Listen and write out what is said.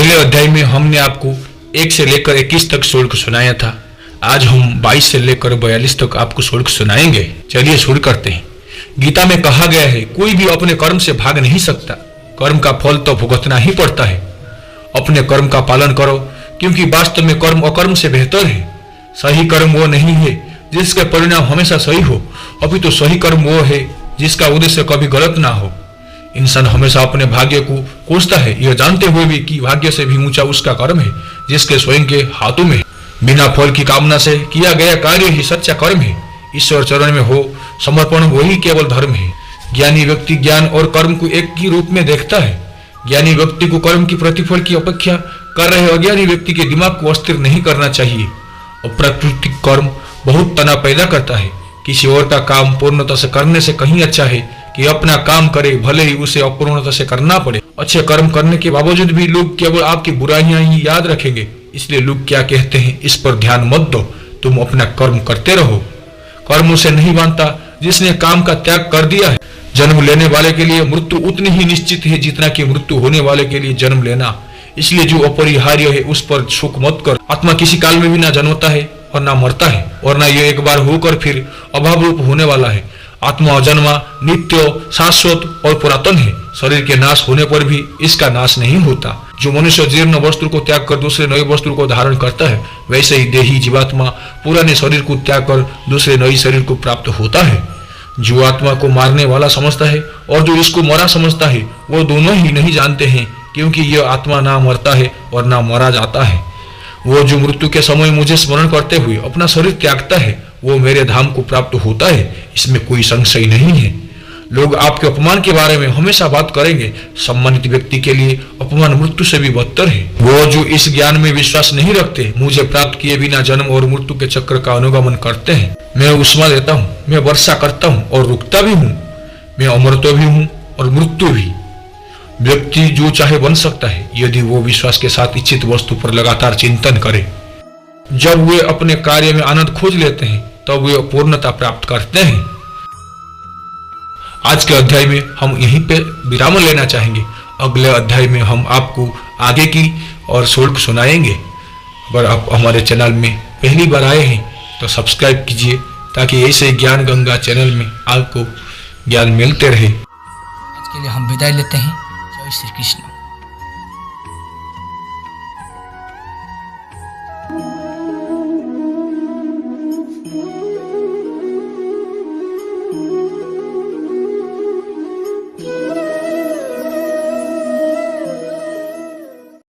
पहले अध्याय में हमने आपको 1 से लेकर 21 तक श्लोक सुनाया था। आज हम 22 से लेकर 42 तक आपको श्लोक सुनाएंगे। चलिए शुरू करते हैं। गीता में कहा गया है, कोई भी अपने कर्म से भाग नहीं सकता, कर्म का फल तो भुगतना ही पड़ता है। अपने कर्म का पालन करो, क्योंकि वास्तव में कर्म अकर्म से बेहतर है। सही कर्म वो नहीं है जिसके परिणाम हमेशा सही हो, अभी तो सही कर्म वो है जिसका उद्देश्य कभी गलत ना हो। इंसान हमेशा अपने भाग्य को कोसता है, यह जानते हुए भी कि भाग्य से भी ऊंचा उसका कर्म है जिसके स्वयं के हाथों में है। बिना फल की कामना से किया गया कार्य ही सच्चा कर्म है। ईश्वर चरण में हो समर्पण वही केवल धर्म है। ज्ञानी व्यक्ति ज्ञान और कर्म को एक ही रूप में देखता है। ज्ञानी व्यक्ति को कर्म की प्रतिफल की अपेक्षा कर रहे अज्ञानी व्यक्ति के दिमाग को अस्थिर नहीं करना चाहिए। अप्राकृतिक कर्म बहुत तनाव पैदा करता है। किसी और का काम पूर्णता से करने से कहीं अच्छा है कि अपना काम करे, भले ही उसे अपूर्णता से करना पड़े। अच्छे कर्म करने के बावजूद भी लोग केवल आपकी बुराइयां ही याद रखेंगे, इसलिए लोग क्या कहते हैं इस पर ध्यान मत दो, तुम अपना कर्म करते रहो। कर्म उसे नहीं बांधता जिसने काम का त्याग कर दिया है। जन्म लेने वाले के लिए मृत्यु उतनी ही निश्चित है जितना कि मृत्यु होने वाले के लिए जन्म लेना। इसलिए जो अपरिहार्य है उस पर शोक मत कर। आत्मा किसी काल में भी ना जन्मता है और ना मरता है, और ना ये एक बार होकर फिर अभाव रूप होने वाला है। आत्मा अजन्मा, नित्य, शाश्वत और पुरातन है। शरीर के नाश होने पर भी इसका नाश नहीं होता। जो मनुष्य जीर्ण वस्त्र को त्याग कर दूसरे नए वस्त्र को धारण करता है, वैसे ही देही जीवात्मा पुराने शरीर को त्याग कर दूसरे नए शरीर को प्राप्त होता है। जो आत्मा को मारने वाला समझता है और जो इसको मरा समझता है, वो दोनों ही नहीं जानते हैं, क्योंकि यह आत्मा ना मरता है और ना मरा जाता है। वो जो मृत्यु के समय मुझे स्मरण करते हुए अपना शरीर त्यागता है, वो मेरे धाम को प्राप्त होता है, इसमें कोई संशय नहीं है। लोग आपके अपमान के बारे में हमेशा बात करेंगे। सम्मानित व्यक्ति के लिए अपमान मृत्यु से भी बदतर है। वो जो इस ज्ञान में विश्वास नहीं रखते, मुझे प्राप्त किए बिना जन्म और मृत्यु के चक्र का अनुगमन करते हैं। मैं उष्मा देता हूँ, मैं वर्षा करता हूँ और रुकता भी हूँ। मैं अमृत भी हूँ और मृत्यु भी। व्यक्ति जो चाहे बन सकता है यदि वो विश्वास के साथ इच्छित वस्तु पर लगातार चिंतन करे। जब वे अपने कार्य में आनंद खोज लेते हैं तब वे पूर्णता प्राप्त करते हैं। आज के अध्याय में हम यहीं पे विराम लेना चाहेंगे। अगले अध्याय में हम आपको आगे की और श्लोक सुनाएंगे। अगर आप हमारे चैनल में पहली बार आए हैं तो सब्सक्राइब कीजिए, ताकि ऐसे ज्ञान गंगा चैनल में आपको ज्ञान मिलते रहे। आज के लिए हम विदाई लेते हैं। जय श्री कृष्ण।